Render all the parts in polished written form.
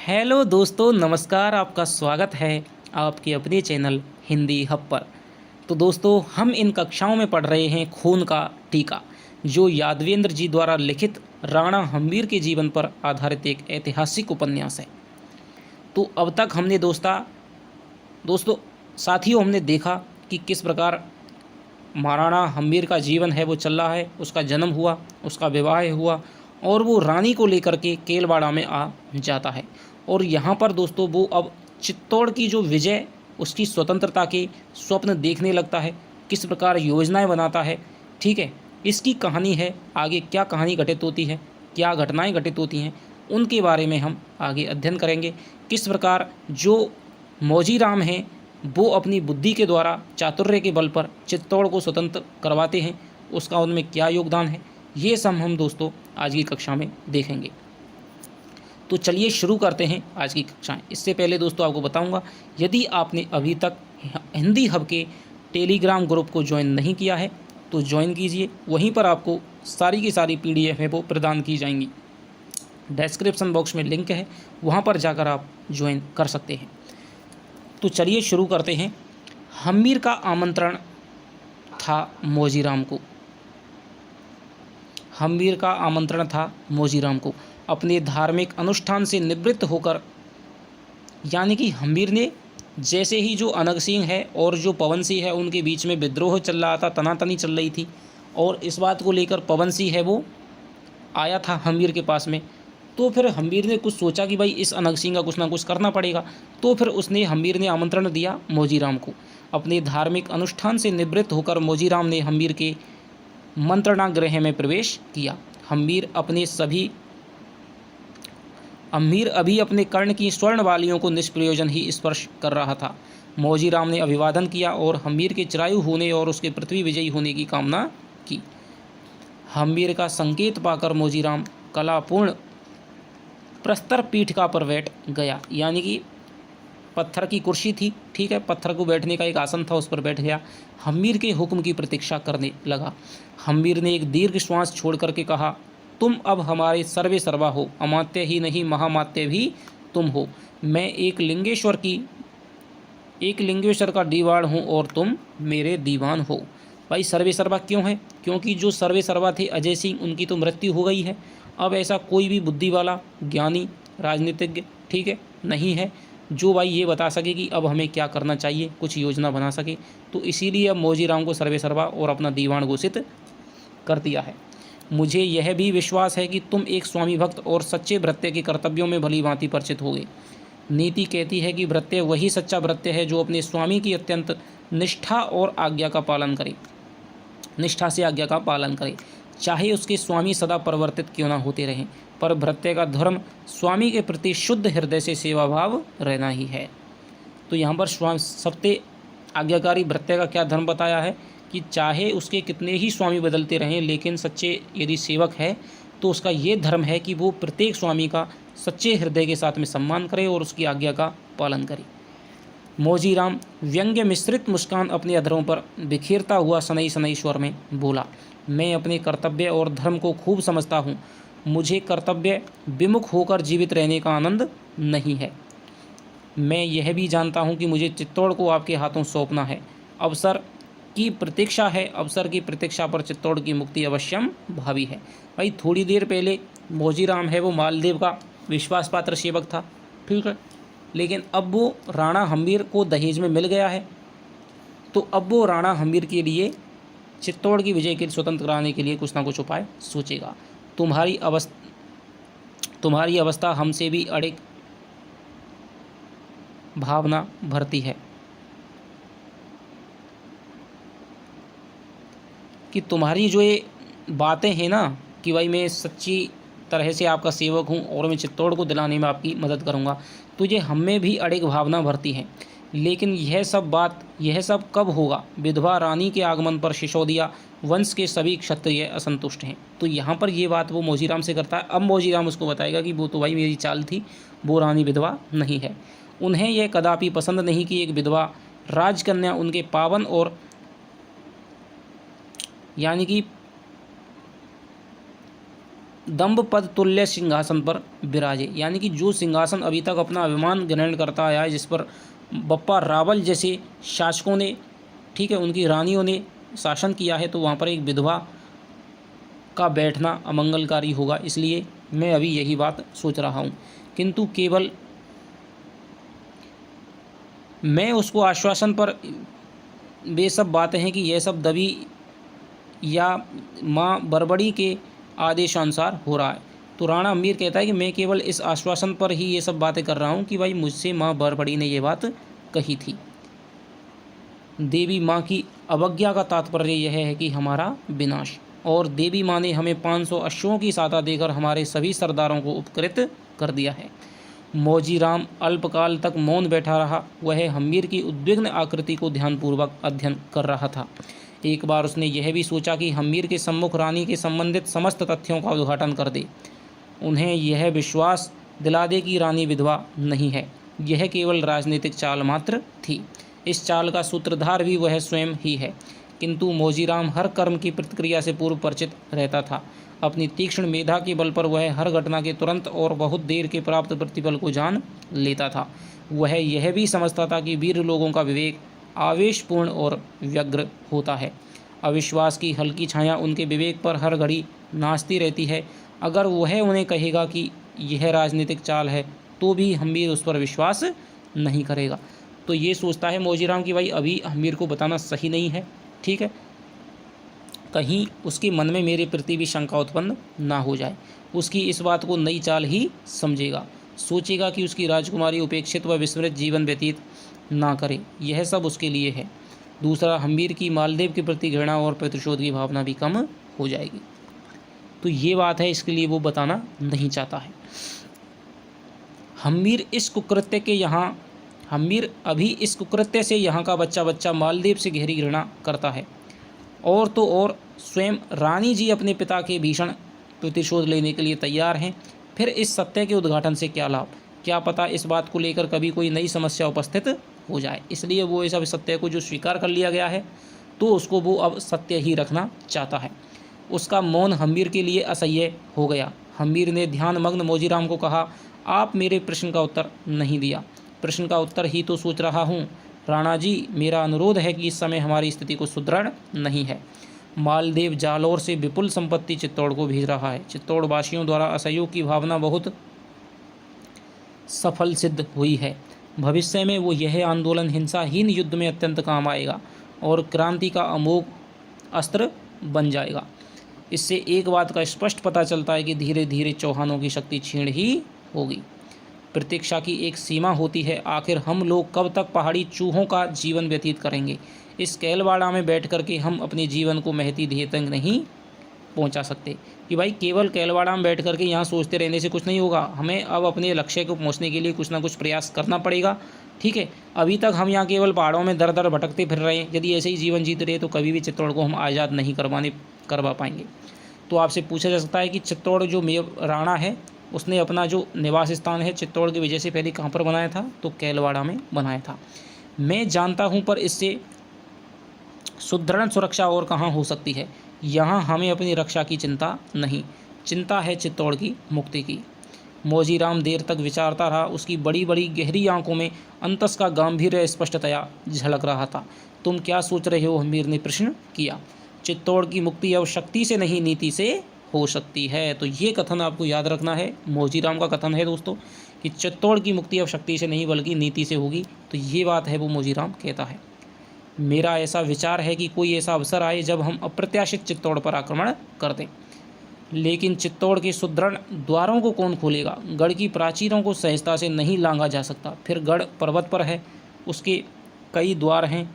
Hello दोस्तों, नमस्कार। आपका स्वागत है आपके अपने चैनल हिंदी हब पर। तो दोस्तों, हम इन कक्षाओं में पढ़ रहे हैं खून का टीका, जो यादवेंद्र जी द्वारा लिखित राणा हम्मीर के जीवन पर आधारित एक ऐतिहासिक उपन्यास है। तो अब तक हमने दोस्तों साथियों हमने देखा कि किस प्रकार महाराणा हम्मीर का जीवन है वो चल रहा है। उसका जन्म हुआ, उसका विवाह हुआ और वो रानी को लेकर के केलवाड़ा में आ जाता है। और यहाँ पर दोस्तों वो अब चित्तौड़ की जो विजय, उसकी स्वतंत्रता के स्वप्न देखने लगता है, किस प्रकार योजनाएं बनाता है। ठीक है, इसकी कहानी है, आगे क्या कहानी घटित होती है, क्या घटनाएं घटित होती हैं, उनके बारे में हम आगे अध्ययन करेंगे। किस प्रकार जो मौजी राम हैं वो अपनी बुद्धि के द्वारा, चातुर्य के बल पर चित्तौड़ को स्वतंत्र करवाते हैं, उसका उनमें क्या योगदान है, ये सब हम दोस्तों आज की कक्षा में देखेंगे। तो चलिए शुरू करते हैं आज की कक्षाएं। इससे पहले दोस्तों आपको बताऊंगा, यदि आपने अभी तक हिंदी हब के टेलीग्राम ग्रुप को ज्वाइन नहीं किया है तो ज्वाइन कीजिए। वहीं पर आपको सारी की सारी PDF है वो प्रदान की जाएंगी। डिस्क्रिप्शन बॉक्स में लिंक है, वहाँ पर जाकर आप ज्वाइन कर सकते हैं। तो चलिए शुरू करते हैं। हम्मीर का आमंत्रण था मौजीराम को। हम्मीर का आमंत्रण था मौजीराम को अपने धार्मिक अनुष्ठान से निवृत्त होकर, यानी कि हम्मीर ने जैसे ही जो अनग सिंह है और जो पवन सिंह है उनके बीच में विद्रोह चल रहा था, तनातनी चल रही थी, और इस बात को लेकर पवन सिंह है वो आया था हम्मीर के पास में। तो फिर हम्मीर ने कुछ सोचा कि भाई इस अनग सिंह का कुछ ना कुछ करना पड़ेगा। तो फिर हम्मीर ने आमंत्रण दिया मौजीराम को। अपने धार्मिक अनुष्ठान से निवृत्त होकर मौजीराम ने हम्मीर के मंत्रणा गृह में प्रवेश किया। हम्मीर अभी अपने कर्ण की स्वर्ण वालियों को निष्प्रयोजन ही स्पर्श कर रहा था। मौजीराम ने अभिवादन किया और हम्मीर के चिरायु होने और उसके पृथ्वी विजयी होने की कामना की। हम्मीर का संकेत पाकर मौजीराम कलापूर्ण प्रस्तर पीठिका पर बैठ गया, यानी कि पत्थर की कुर्सी थी, ठीक है, पत्थर को बैठने का एक आसन था, उस पर बैठ गया। हम्मीर के हुक्म की प्रतीक्षा करने लगा। हम्मीर ने एक दीर्घ श्वास छोड़ करके कहा, तुम अब हमारे सर्वे सर्वा हो, अमात्य ही नहीं महामात्य भी तुम हो। मैं एक लिंगेश्वर का दीवान हूँ और तुम मेरे दीवान हो। भाई सर्वे सर्वा क्यों है? क्योंकि जो सर्वे सर्वा थे अजय सिंह, उनकी तो मृत्यु हो गई है। अब ऐसा कोई भी बुद्धि वाला, ज्ञानी, राजनीतिज्ञ, ठीक है, नहीं है जो भाई ये बता सके कि अब हमें क्या करना चाहिए, कुछ योजना बना सके। तो इसीलिए अब मौजीराम को सर्वे सर्वा और अपना दीवान घोषित कर दिया है। मुझे यह भी विश्वास है कि तुम एक स्वामी भक्त और सच्चे भृत्य के कर्तव्यों में भली भांति परिचित होगे। नीति कहती है कि भृत्य वही सच्चा भृत्य है जो अपने स्वामी की अत्यंत निष्ठा और आज्ञा का पालन करे, निष्ठा से आज्ञा का पालन करे, चाहे उसके स्वामी सदा परिवर्तित क्यों ना होते रहें। पर भृत्य का धर्म स्वामी के प्रति शुद्ध हृदय से सेवा भाव रहना ही है। तो यहाँ पर सबसे आज्ञाकारी भृत्य का क्या धर्म बताया है कि चाहे उसके कितने ही स्वामी बदलते रहें, लेकिन सच्चे यदि सेवक है तो उसका ये धर्म है कि वो प्रत्येक स्वामी का सच्चे हृदय के साथ में सम्मान करे और उसकी आज्ञा का पालन करे। मौजीराम व्यंग्य मिश्रित मुस्कान अपने अधरों पर बिखेरता हुआ सनई सनई स्वर में बोला, मैं अपने कर्तव्य और धर्म को खूब समझता हूँ। मुझे कर्तव्य विमुख होकर जीवित रहने का आनंद नहीं है। मैं यह भी जानता हूँ कि मुझे चित्तौड़ को आपके हाथों सौंपना है। अवसर की प्रतीक्षा है, अवसर की प्रतीक्षा पर चित्तौड़ की मुक्ति अवश्यम भावी है। भाई थोड़ी देर पहले मौजीराम है वो मालदेव का विश्वास पात्र सेवक था, ठीक है, लेकिन अब वो राणा हम्मीर को दहेज में मिल गया है। तो अब वो राणा हम्मीर के लिए, चित्तौड़ की विजय के स्वतंत्र कराने के लिए कुछ ना कुछ उपाय सोचेगा। तुम्हारी अवस्था हमसे भी अड़िग भावना भरती है कि तुम्हारी जो ये बातें हैं ना कि भाई मैं सच्ची तरह से आपका सेवक हूँ और मैं चित्तौड़ को दिलाने में आपकी मदद करूँगा, तो ये हम में भी अड़िग भावना भरती है। लेकिन यह सब कब होगा? विधवा रानी के आगमन पर सिसोदिया वंश के सभी क्षत्रिय असंतुष्ट हैं। तो यहाँ पर ये बात वो मौजीराम से करता है। अब मौजीराम उसको बताएगा कि वो तो भाई मेरी चाल थी, वो रानी विधवा नहीं है। उन्हें यह कदापि पसंद नहीं कि एक विधवा राजकन्या उनके पावन और, यानी कि दम्भ पद तुल्य सिंहासन पर विराजे, यानी कि जो सिंहासन अभी तक अपना अभिमान ग्रहण करता आया है, जिस पर बप्पा रावल जैसे शासकों ने, ठीक है, उनकी रानियों ने शासन किया है, तो वहाँ पर एक विधवा का बैठना अमंगलकारी होगा। इसलिए मैं अभी यही बात सोच रहा हूँ, किंतु केवल मैं उसको आश्वासन पर, वे सब बातें हैं कि यह सब दबी या माँ बरबड़ी के आदेशानुसार हो रहा है। तो राणा अम्मीर कहता है कि मैं केवल इस आश्वासन पर ही ये सब बातें कर रहा हूँ कि भाई मुझसे माँ बरबड़ी ने ये बात कही थी। देवी माँ की अवज्ञा का तात्पर्य यह है कि हमारा विनाश, और देवी माँ ने हमें 500 अश्वों की सहायता देकर हमारे सभी सरदारों को उपकृत कर दिया है। मौजीराम अल्पकाल तक मौन बैठा रहा। वह हम्मीर की उद्विग्न आकृति को ध्यानपूर्वक अध्ययन कर रहा था। एक बार उसने यह भी सोचा कि हम्मीर के सम्मुख रानी के संबंधित समस्त तथ्यों का उद्घाटन कर दे, उन्हें यह विश्वास दिला दे कि रानी विधवा नहीं है। यह केवल राजनीतिक चाल मात्र थी। इस चाल का सूत्रधार भी वह स्वयं ही है। किंतु मौजीराम हर कर्म की प्रतिक्रिया से पूर्व परिचित रहता था। अपनी तीक्ष्ण मेधा के बल पर वह हर घटना के तुरंत और बहुत देर के प्राप्त प्रतिफल को जान लेता था। वह यह भी समझता था कि वीर लोगों का विवेक आवेशपूर्ण और व्यग्र होता है। अविश्वास की हल्की छाया उनके विवेक पर हर घड़ी नाचती रहती है। अगर वह उन्हें कहेगा कि यह राजनीतिक चाल है, तो भी हम्मीर उस पर विश्वास नहीं करेगा। तो ये सोचता है मौजीराम कि भाई अभी हम्मीर को बताना सही नहीं है, ठीक है, कहीं उसके मन में मेरे प्रति भी शंका उत्पन्न ना हो जाए। उसकी इस बात को नई चाल ही समझेगा, सोचेगा कि उसकी राजकुमारी उपेक्षित व विस्मृत जीवन व्यतीत ना करे। यह सब उसके लिए है। दूसरा, हम्मीर की मालदेव के प्रति घृणा और प्रतिशोध की भावना भी कम हो जाएगी। तो ये बात है, इसके लिए वो बताना नहीं चाहता है। हम्मीर अभी इस कुकृत्य से यहाँ का बच्चा बच्चा मालदेव से गहरी घृणा करता है। और तो और स्वयं रानी जी अपने पिता के भीषण प्रतिशोध लेने के लिए तैयार हैं। फिर इस सत्य के उद्घाटन से क्या लाभ? क्या पता इस बात को लेकर कभी कोई नई समस्या उपस्थित हो जाए। इसलिए वो इस अब सत्य को जो स्वीकार कर लिया गया है, तो उसको वो अब सत्य ही रखना चाहता है। उसका मौन हम्मीर के लिए असह्य हो गया। हम्मीर ने ध्यानमग्न मौजीराम को कहा, आप मेरे प्रश्न का उत्तर नहीं दिया। प्रश्न का उत्तर ही तो सोच रहा हूँ। राणा जी, मेरा अनुरोध है कि इस समय हमारी स्थिति को सुदृढ़ नहीं है। मालदेव जालौर से विपुल संपत्ति चित्तौड़ को भेज रहा है। चित्तौड़ वासियों द्वारा असहयोग की भावना बहुत सफल सिद्ध हुई है। भविष्य में वो यह आंदोलन हिंसाहीन युद्ध में अत्यंत काम आएगा और क्रांति का अमोघ अस्त्र बन जाएगा। इससे एक बात का स्पष्ट पता चलता है कि धीरे धीरे चौहानों की शक्ति क्षीण ही होगी। प्रतीक्षा की एक सीमा होती है। आखिर हम लोग कब तक पहाड़ी चूहों का जीवन व्यतीत करेंगे? इस कैलवाड़ा में बैठ कर के हम अपने जीवन को महती ध्येय तक नहीं पहुंचा सकते कि भाई केवल कैलवाड़ा में बैठ कर के यहाँ सोचते रहने से कुछ नहीं होगा। हमें अब अपने लक्ष्य को पहुंचने के लिए कुछ ना कुछ प्रयास करना पड़ेगा, ठीक है। अभी तक हम यहाँ केवल पहाड़ों में दर दर भटकते फिर रहे हैं। यदि ऐसे ही जीवन जीते रहे तो कभी भी चित्तौड़ को हम आज़ाद नहीं करवा पाएंगे। तो आपसे पूछा जा सकता है कि चित्तौड़ जो राणा है, उसने अपना जो निवास स्थान है चित्तौड़ की वजह से पहले कहाँ पर बनाया था? तो कैलवाड़ा में बनाया था। मैं जानता हूँ, पर इससे सुदृढ़ सुरक्षा और कहाँ हो सकती है? यहाँ हमें अपनी रक्षा की चिंता नहीं, चिंता है चित्तौड़ की मुक्ति की। मौजीराम देर तक विचारता रहा। उसकी बड़ी बड़ी गहरी आंखों में अंतस का गांभीर्य स्पष्टतया झलक रहा था। तुम क्या सोच रहे हो? हम्मीर ने प्रश्न किया। चित्तौड़ की मुक्ति अब शक्ति से नहीं, नीति से हो सकती है। तो ये कथन आपको याद रखना है, मौजीराम का कथन है दोस्तों, कि चित्तौड़ की मुक्ति अब शक्ति से नहीं बल्कि नीति से होगी। तो ये बात है वो मौजीराम कहता है। मेरा ऐसा विचार है कि कोई ऐसा अवसर आए जब हम अप्रत्याशित चित्तौड़ पर आक्रमण कर दें। लेकिन चित्तौड़ के सुदृढ़ द्वारों को कौन खोलेगा? गढ़ की प्राचीरों को सहजता से नहीं लांघा जा सकता। फिर गढ़ पर्वत पर है, उसके कई द्वार हैं,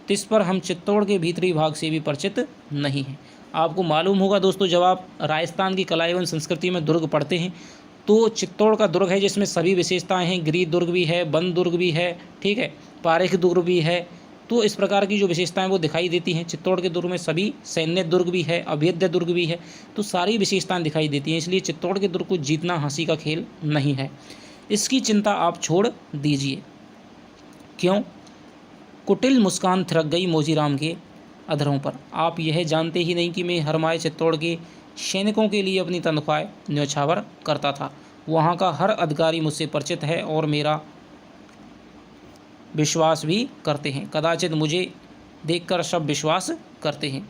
तिस पर हम चित्तौड़ के भीतरी भाग से भी परिचित नहीं हैं। आपको मालूम होगा दोस्तों, जब आप राजस्थान की कला एवं संस्कृति में दुर्ग पढ़ते हैं तो चित्तौड़ का दुर्ग है जिसमें सभी विशेषताएं हैं। गिरी दुर्ग भी है, वन दुर्ग भी है, ठीक है, पारेख दुर्ग भी है। तो इस प्रकार की जो विशेषताएं वो दिखाई देती हैं। चित्तौड़ के दुर्ग में सभी सैन्य दुर्ग भी है, अभेद्य दुर्ग भी है, तो सारी विशेषताएं दिखाई देती हैं। इसलिए चित्तौड़ के दुर्ग को जीतना हंसी का खेल नहीं है। इसकी चिंता आप छोड़ दीजिए। क्यों? कुटिल मुस्कान थिरक गई मौजीराम के अधरों पर। आप यह जानते ही नहीं कि मैं हरमाए चित्तौड़ के सैनिकों के लिए अपनी तनख्वाहें न्यौछावर करता था। वहाँ का हर अधिकारी मुझसे परिचित है और मेरा विश्वास भी करते हैं। कदाचित मुझे देखकर सब विश्वास करते हैं,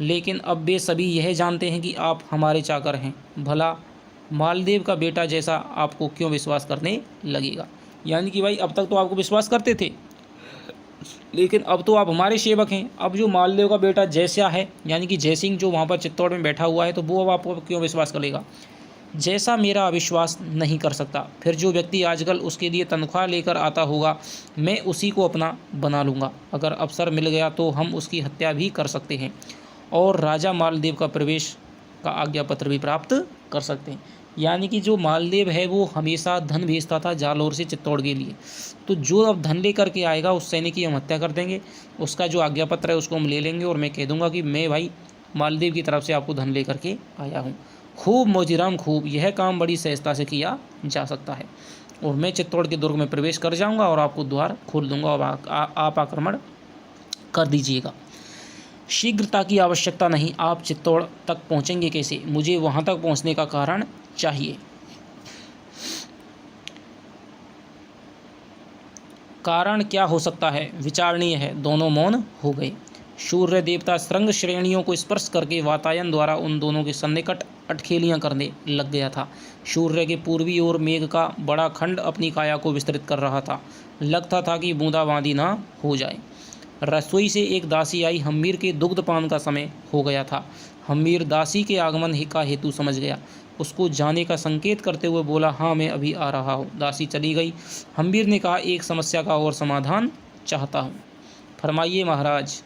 लेकिन अब वे सभी यह जानते हैं कि आप हमारे चाकर हैं। भला मालदेव का बेटा जैसा आपको क्यों विश्वास करने लगेगा? यानी कि भाई अब तक तो आपको विश्वास करते थे, लेकिन अब तो आप हमारे सेवक हैं। अब जो मालदेव का बेटा जैसा है, यानी कि जयसिंह जो वहाँ पर चित्तौड़ में बैठा हुआ है, तो वो अब आपको क्यों विश्वास करेगा? जैसा मेरा अविश्वास नहीं कर सकता। फिर जो व्यक्ति आजकल उसके लिए तनख्वाह लेकर आता होगा, मैं उसी को अपना बना लूँगा। अगर अवसर मिल गया तो हम उसकी हत्या भी कर सकते हैं और राजा मालदेव का प्रवेश का आज्ञा पत्र भी प्राप्त कर सकते हैं। यानी कि जो मालदेव है वो हमेशा धन भेजता था जालौर से चित्तौड़ के लिए, तो जो अब धन लेकर के आएगा उस सैनिक की हम हत्या कर देंगे। उसका जो आज्ञा पत्र है उसको हम ले लेंगे और मैं कह दूंगा कि मैं भाई मालदेव की तरफ से आपको धन लेकर के आया हूँ। खूब मोजीराम खूब, यह काम बड़ी सहजता से किया जा सकता है और मैं चित्तौड़ के दुर्ग में प्रवेश कर जाऊँगा और आपको द्वार खोल दूँगा और आप आक्रमण कर दीजिएगा। शीघ्रता की आवश्यकता नहीं। आप चित्तौड़ तक पहुंचेंगे कैसे? मुझे वहां तक पहुंचने का कारण चाहिए। कारण क्या हो सकता है? विचारणीय है। दोनों मौन हो गए। सूर्य देवता श्रृंग श्रेणियों को स्पर्श करके वातायन द्वारा उन दोनों के सन्निकट अटखेलियां करने लग गया था। सूर्य के पूर्वी ओर मेघ का बड़ा खंड अपनी काया को विस्तृत कर रहा था। लगता था कि बूंदाबांदी ना हो जाए। रसोई से एक दासी आई। हम्मीर के दुग्धपान का समय हो गया था। हम्मीर दासी के आगमन का हेतु समझ गया। उसको जाने का संकेत करते हुए बोला, हाँ मैं अभी आ रहा हूँ। दासी चली गई। हम्मीर ने कहा, एक समस्या का और समाधान चाहता हूँ। फरमाइए महाराज।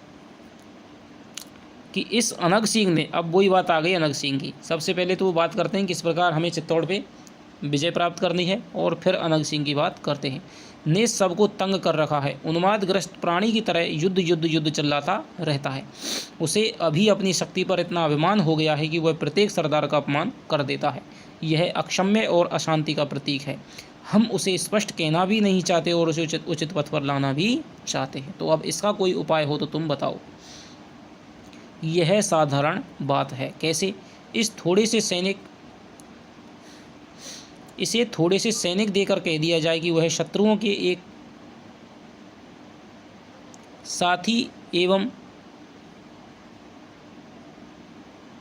कि इस अनग सिंह ने, अब वही बात आ गई अनग सिंह की। सबसे पहले तो वो बात करते हैं किस प्रकार हमें चित्तौड़ पे विजय प्राप्त करनी है, और फिर अनग सिंह की बात करते हैं। ने सबको तंग कर रखा है। उन्मादग्रस्त प्राणी की तरह युद्ध युद्ध युद्ध चिल्लाता रहता है। उसे अभी अपनी शक्ति पर इतना अभिमान हो गया है कि वह प्रत्येक सरदार का अपमान कर देता है। यह अक्षम्य और अशांति का प्रतीक है। हम उसे स्पष्ट कहना भी नहीं चाहते और उसे उचित पथ पर लाना भी चाहते हैं। तो अब इसका कोई उपाय हो तो तुम बताओ। यह साधारण बात है। कैसे? इसे थोड़े से सैनिक देकर कह दिया जाए कि वह शत्रुओं के एक साथी एवं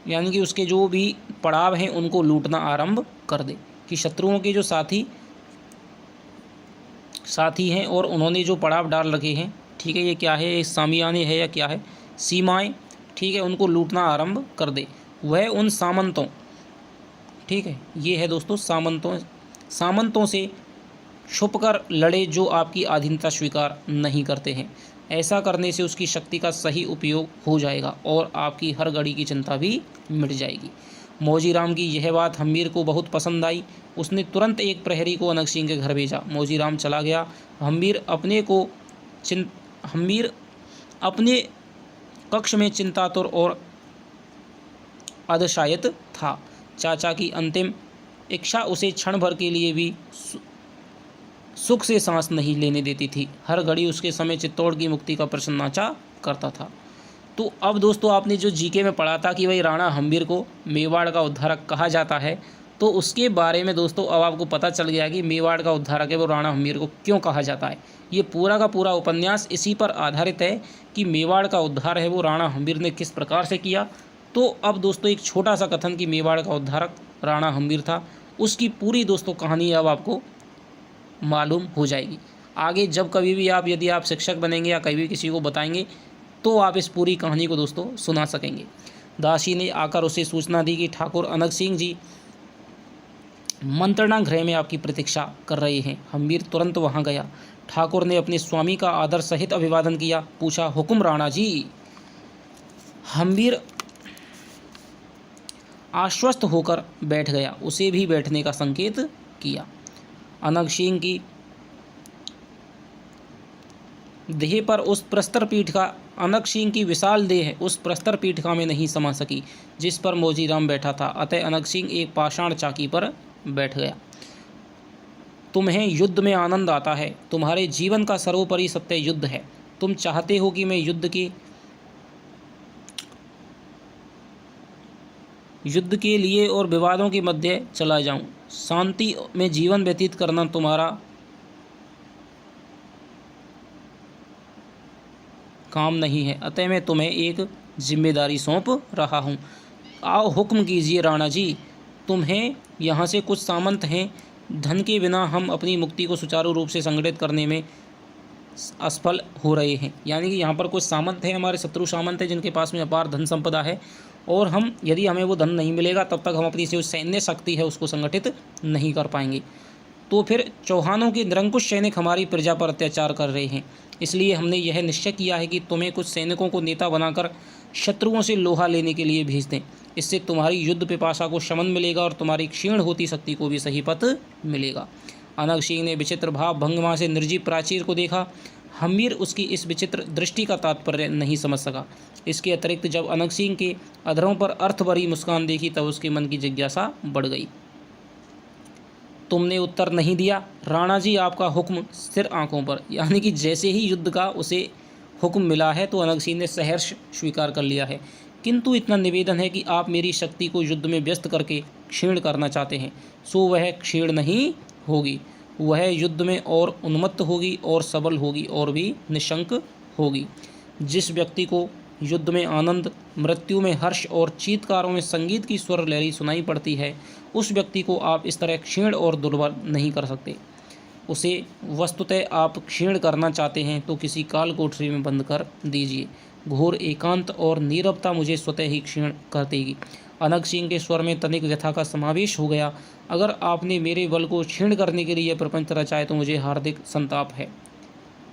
यानी कि उसके जो भी पड़ाव हैं उनको लूटना आरंभ कर दे। कि शत्रुओं के जो साथी हैं और उन्होंने जो पड़ाव डाल रखे हैं, ठीक है, ये क्या है, ये सामियाने है या क्या है, सीमाएं, ठीक है, उनको लूटना आरंभ कर दे। वह उन सामंतों, ठीक है, ये है दोस्तों सामंतों से छुपकर लड़े जो आपकी अधीनता स्वीकार नहीं करते हैं। ऐसा करने से उसकी शक्ति का सही उपयोग हो जाएगा और आपकी हर घड़ी की चिंता भी मिट जाएगी। मौजीराम की यह बात हम्मीर को बहुत पसंद आई। उसने तुरंत एक प्रहरी को अनग सिंह के घर भेजा। मौजीराम चला गया। हम्मीर अपने कक्ष में चिंतातुर और अधशायित था। चाचा की अंतिम इच्छा उसे क्षण भर के लिए भी सुख से सांस नहीं लेने देती थी। हर घड़ी उसके समय चित्तौड़ की मुक्ति का प्रश्न नाचा करता था। तो अब दोस्तों आपने जो जीके में पढ़ा था कि भाई राणा हम्मीर को मेवाड़ का उद्धारक कहा जाता है, तो उसके बारे में दोस्तों अब आपको पता चल गया कि मेवाड़ का उद्धारक है वो राणा हम्मीर को क्यों कहा जाता है। ये पूरा का पूरा उपन्यास इसी पर आधारित है कि मेवाड़ का उद्धार है वो राणा हम्मीर ने किस प्रकार से किया। तो अब दोस्तों एक छोटा सा कथन कि मेवाड़ का उद्धारक राणा हम्मीर था, उसकी पूरी दोस्तों कहानी अब आपको मालूम हो जाएगी। आगे जब कभी भी यदि आप शिक्षक बनेंगे या कभी भी किसी को बताएंगे तो आप इस पूरी कहानी को दोस्तों सुना सकेंगे। दासी ने आकर उसे सूचना दी कि ठाकुर अनग सिंह जी मंत्रणा गृह में आपकी प्रतीक्षा कर रहे हैं। हम्मीर तुरंत वहां गया। ठाकुर ने अपने स्वामी का आदर सहित अभिवादन किया। पूछा, हुकुम राणा जी। हम्मीर आश्वस्त होकर बैठ गया। उसे भी बैठने का संकेत किया। अनग सिंह की देह पर उस प्रस्तर पीठिका अनग सिंह की विशाल देह उस प्रस्तर पीठिका में नहीं समा सकी जिस पर मौजीराम बैठा था। अतः अनग सिंह एक पाषाण चाकी पर बैठ गया। तुम्हें युद्ध में आनंद आता है। तुम्हारे जीवन का सर्वोपरि सत्य युद्ध है। तुम चाहते हो कि मैं युद्ध की युद्ध के लिए और विवादों के मध्य चला जाऊं। शांति में जीवन व्यतीत करना तुम्हारा काम नहीं है, अतः मैं तुम्हें एक जिम्मेदारी सौंप रहा हूँ। आओ हुक्म कीजिए राणा जी। तुम्हें यहाँ से कुछ सामंत हैं। धन के बिना हम अपनी मुक्ति को सुचारू रूप से संगठित करने में असफल हो रहे हैं। यानी कि यहाँ पर कुछ सामंत हैं, हमारे शत्रु सामंत हैं जिनके पास में अपार धन संपदा है, और हम यदि हमें वो धन नहीं मिलेगा तब तक हम अपनी जो सैन्य शक्ति है उसको संगठित नहीं कर पाएंगे। तो फिर चौहानों के निरंकुश सैनिक हमारी प्रजा पर अत्याचार कर रहे हैं, इसलिए हमने यह निश्चय किया है कि तुम्हें कुछ सैनिकों को नेता बनाकर शत्रुओं से लोहा लेने के लिए भेज दें। इससे तुम्हारी युद्ध पिपासा को शमन मिलेगा और तुम्हारी क्षीण होती शक्ति को भी सही पथ मिलेगा। अनग सिंह ने विचित्र भाव भंगिमा से निर्जीव प्राचीर को देखा। हम्मीर उसकी इस विचित्र दृष्टि का तात्पर्य नहीं समझ सका। इसके अतिरिक्त जब अनग सिंह के अधरों पर अर्थ भरी मुस्कान देखी तब उसके मन की जिज्ञासा बढ़ गई। तुमने उत्तर नहीं दिया राणा जी, आपका हुक्म सिर आंखों पर। यानी कि जैसे ही युद्ध का उसे हुक्म मिला है तो अनग सिंह ने सहर्ष स्वीकार कर लिया है। किंतु इतना निवेदन है कि आप मेरी शक्ति को युद्ध में व्यस्त करके क्षीण करना चाहते हैं, सो वह क्षीण नहीं होगी। वह युद्ध में और उन्मत्त होगी और सबल होगी और भी निशंक होगी। जिस व्यक्ति को युद्ध में आनंद, मृत्यु में हर्ष और चीत्कारों में संगीत की स्वर लहरी सुनाई पड़ती है, उस व्यक्ति को आप इस तरह क्षीण और दुर्बल नहीं कर सकते। उसे वस्तुतः आप क्षीण करना चाहते हैं तो किसी काल कोठरी में बंद कर दीजिए। घोर एकांत और नीरवता मुझे स्वतः ही क्षीण कर देगी। अनग सिंह के स्वर में तनिक व्यथा का समावेश हो गया। अगर आपने मेरे बल को क्षीण करने के लिए यह प्रपंच रचा है तो मुझे हार्दिक संताप है।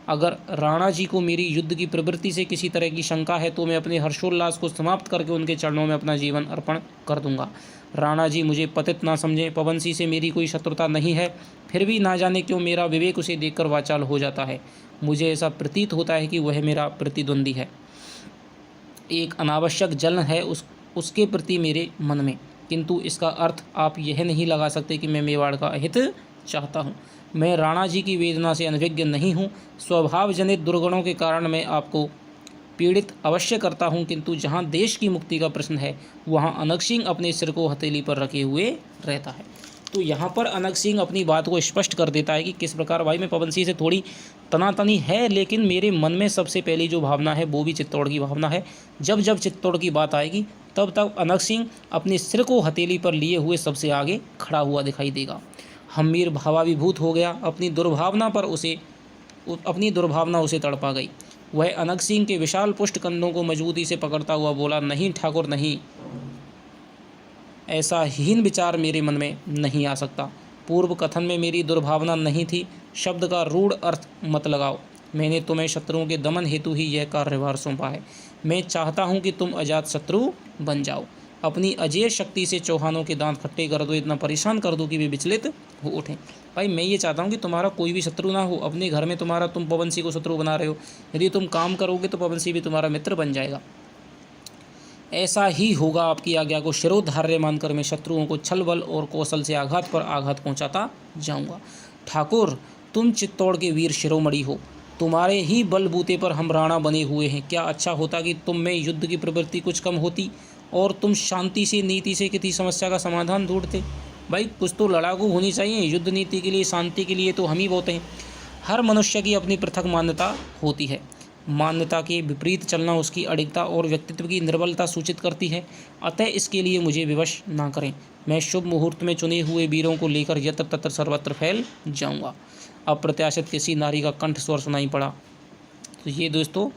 अगर राणा जी को मेरी युद्ध की प्रवृत्ति से किसी तरह की शंका है तो मैं अपने हर्षोल्लास को समाप्त करके उनके चरणों में अपना जीवन अर्पण कर दूंगा। राणा जी मुझे पतित ना समझें। पवन सिंह से मेरी कोई शत्रुता नहीं है, फिर भी ना जाने क्यों मेरा विवेक उसे देखकर वाचाल हो जाता है। मुझे ऐसा प्रतीत होता है कि वह मेरा प्रतिद्वंदी है। एक अनावश्यक जलन है उसके प्रति मेरे मन में, किंतु इसका अर्थ आप यह नहीं लगा सकते कि मैं मेवाड़ का अहित चाहता हूँ। मैं राणा जी की वेदना से अनभिज्ञ नहीं हूँ। स्वभाव जनित दुर्गुणों के कारण मैं आपको पीड़ित अवश्य करता हूँ, किंतु जहाँ देश की मुक्ति का प्रश्न है वहाँ अनग सिंह अपने सिर को हथेली पर रखे हुए रहता है। तो यहाँ पर अनग सिंह अपनी बात को स्पष्ट कर देता है कि किस प्रकार भाई मैं पवन सिंह से थोड़ी तनातनी है, लेकिन मेरे मन में सबसे पहली जो भावना है वो भी चित्तौड़ की भावना है। जब जब चित्तौड़ की बात आएगी तब तब अनग सिंह अपने सिर को हथेली पर लिए हुए सबसे आगे खड़ा हुआ दिखाई देगा। हम्मीर भावाभिभूत हो गया। अपनी दुर्भावना उसे तड़पा गई। वह अनग सिंह के विशाल पुष्ट कंधों को मजबूती से पकड़ता हुआ बोला, नहीं ठाकुर नहीं, ऐसा हीन विचार मेरे मन में नहीं आ सकता। पूर्व कथन में मेरी दुर्भावना नहीं थी। शब्द का रूढ़ अर्थ मत लगाओ। मैंने तुम्हें शत्रुओं के दमन हेतु ही यह कार्यभार सौंपा है। मैं चाहता हूँ कि तुम अजात शत्रु बन जाओ। अपनी अजेय शक्ति से चौहानों के दांत खट्टे कर दो, इतना परेशान कर दो कि वे विचलित हो उठें। भाई मैं ये चाहता हूँ कि तुम्हारा कोई भी शत्रु ना हो। अपने घर में तुम पवन सिंह को शत्रु बना रहे हो, यदि तुम काम करोगे तो पवन सिंह भी तुम्हारा मित्र बन जाएगा। ऐसा ही होगा। आपकी आज्ञा को शिरोधार्य मानकर मैं शत्रुओं को छल बल और कौशल से आघात पर आघात पहुँचाता जाऊँगा। ठाकुर तुम चित्तौड़ के वीर शिरोमणि हो, तुम्हारे ही बलबूते पर हम राणा बने हुए हैं। क्या अच्छा होता कि तुम में युद्ध की प्रवृत्ति कुछ कम होती और तुम शांति से नीति से किसी समस्या का समाधान ढूंढते। भाई कुछ तो लड़ाकू होनी चाहिए। युद्ध नीति के लिए, शांति के लिए तो हम ही बहुत हैं। हर मनुष्य की अपनी पृथक मान्यता होती है। मान्यता के विपरीत चलना उसकी अडिगता और व्यक्तित्व की निर्बलता सूचित करती है। अतः इसके लिए मुझे विवश ना करें। मैं शुभ मुहूर्त में चुने हुए वीरों को लेकर यत्र तत्र सर्वत्र फैल जाऊंगा। अप्रत्याशित किसी नारी का कंठ स्वर सुनाई पड़ा। तो ये दोस्तों